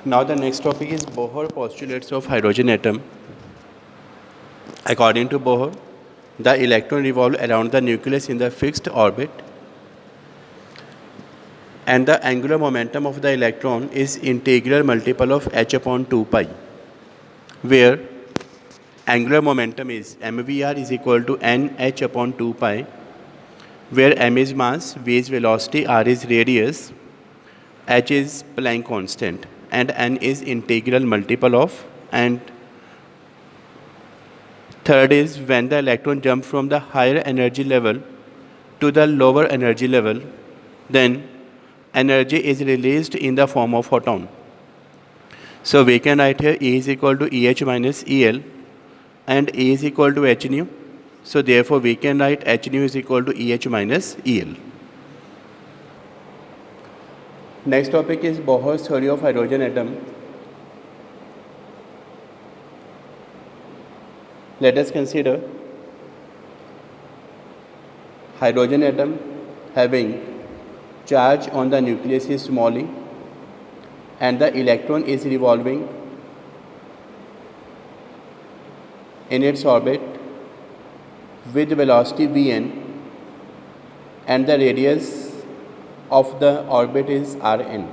Now the next topic is Bohr postulates of hydrogen atom. According to Bohr, the electron revolves around the nucleus in the fixed orbit, and the angular momentum of the electron is integral multiple of h upon 2 pi, where angular momentum is mvr is equal to nh upon 2 pi, where m is mass, v is velocity, r is radius, h is Planck constant, and n is integral multiple of, and third is when the electron jumps from the higher energy level to the lower energy level, then energy is released in the form of photon. So we can write here E is equal to EH minus EL, and E is equal to h nu. So therefore we can write h nu is equal to EH minus EL. Next topic is Bohr's theory of hydrogen atom. Let us consider hydrogen atom having charge on the nucleus is small e, and the electron is revolving in its orbit with velocity Vn, and the radius of the orbit is Rn.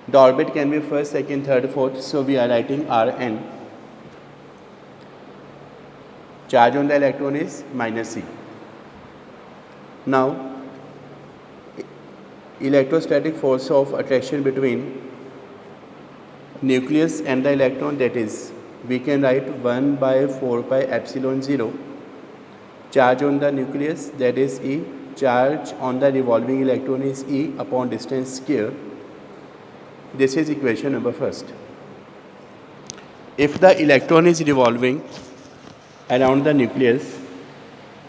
The orbit can be first, second, third, fourth, so we are writing Rn. Charge on the electron is minus C. Now, electrostatic force of attraction between nucleus and the electron, that is, we can write 1 by 4 pi epsilon 0. Charge on the nucleus, that is E. Charge on the revolving electron is E upon distance square. This is equation number first. If the electron is revolving around the nucleus,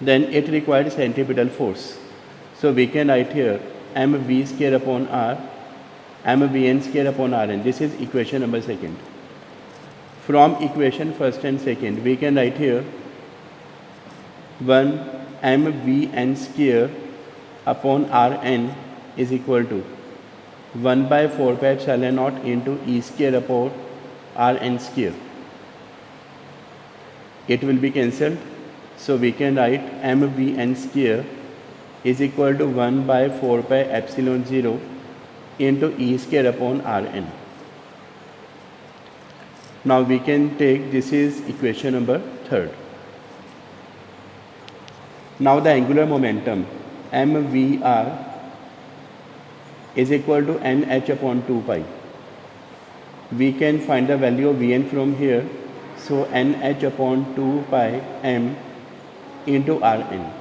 then it requires centripetal force. So we can write here mv square upon r, mvn square upon rn. This is equation number second. From equation first and second, we can write here 1 mvn square upon rn is equal to 1 by 4 pi epsilon naught into e square upon rn square. It will be cancelled, so we can write mvn square is equal to 1 by 4 pi epsilon 0 into e square upon rn. Now we can take, this is equation number third. Now the angular momentum mvr is equal to nh upon 2 pi. We can find the value of Vn from here, so nh upon 2 pi m into Rn.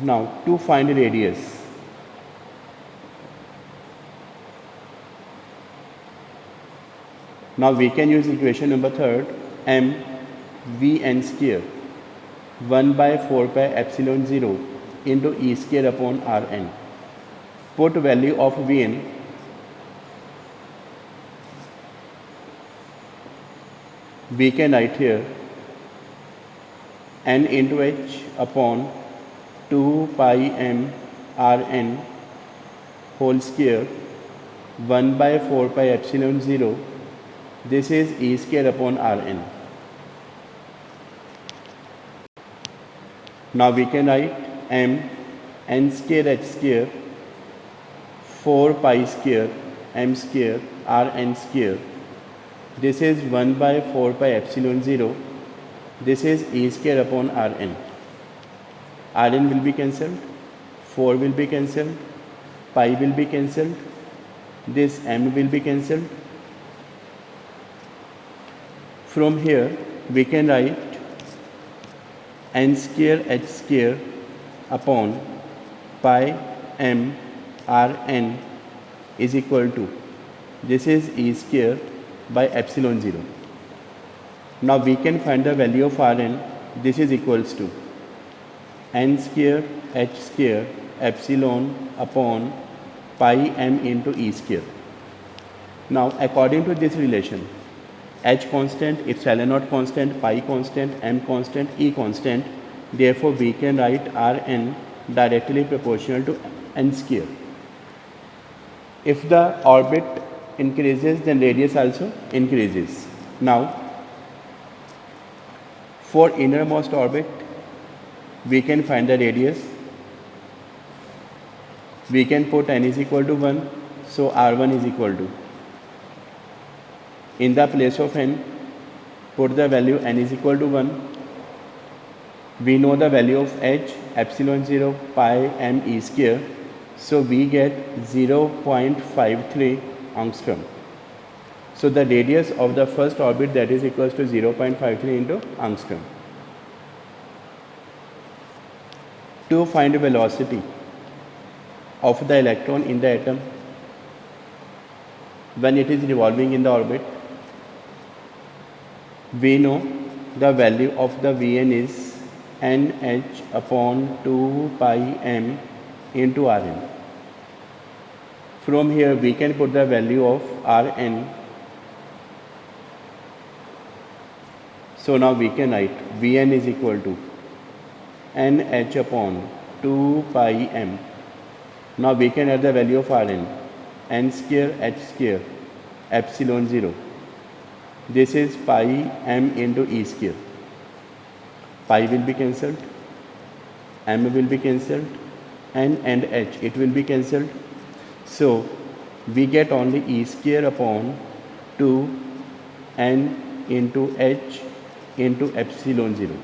Now to find radius, now we can use equation number third, m Vn square 1 by 4 pi epsilon 0 into e square upon Rn. Put value of Vn, we can write here n into h upon 2 pi m Rn whole square 1 by 4 pi epsilon 0. This is e square upon Rn. Now we can write m n square h square 4 pi square m square Rn square. This is 1 by 4 pi epsilon 0. This is e square upon Rn. Rn will be cancelled, 4 will be cancelled, pi will be cancelled, this m will be cancelled. From here we can write n square h square upon pi m Rn is equal to, this is e square by epsilon 0. Now we can find the value of Rn. This is equals to n square h square epsilon upon pi m into e square. Now according to this relation, h constant, epsilon naught constant, pi constant, m constant, e constant, therefore we can write Rn directly proportional to n square. If the orbit increases, then radius also increases. Now, for innermost orbit, we can find the radius. We can put n is equal to 1, so r1 is equal to, in the place of n, put the value n is equal to 1. We know the value of h, epsilon 0 pi m e square, so we get 0.53 angstrom. So the radius of the first orbit, that is equals to 0.53 into angstrom. To find velocity of the electron in the atom when it is revolving in the orbit, we know the value of the Vn is nh upon 2 pi m into Rn. From here we can put the value of Rn. So now we can write Vn is equal to nh upon 2 pi m. Now we can add the value of Rn, n square h square epsilon 0. This is pi m into e square. Pi will be cancelled, m will be cancelled, n and h, it will be cancelled. So we get only e square upon 2 n into h into epsilon 0.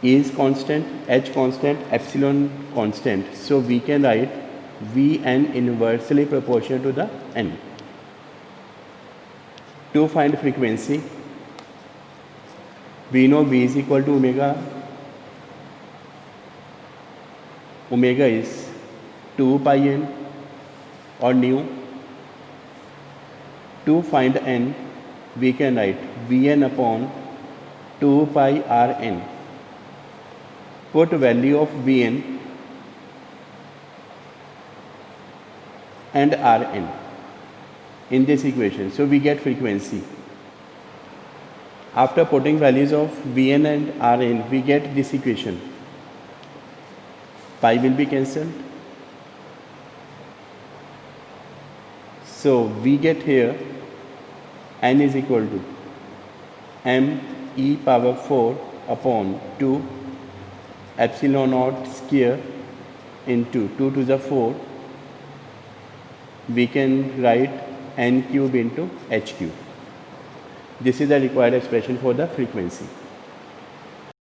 E is constant, h constant, epsilon constant. So we can write Vn inversely proportional to the n. To find frequency, we know V is equal to omega. Omega is 2 pi n or nu. To find n, we can write Vn upon 2 pi Rn. Put value of Vn and Rn in this equation. So we get frequency. After putting values of Vn and Rn, we get this equation. Pi will be cancelled. So we get here n is equal to m e power 4 upon 2 epsilon naught square into 2 to the 4. We can write n cube into h cube. This is the required expression for the frequency.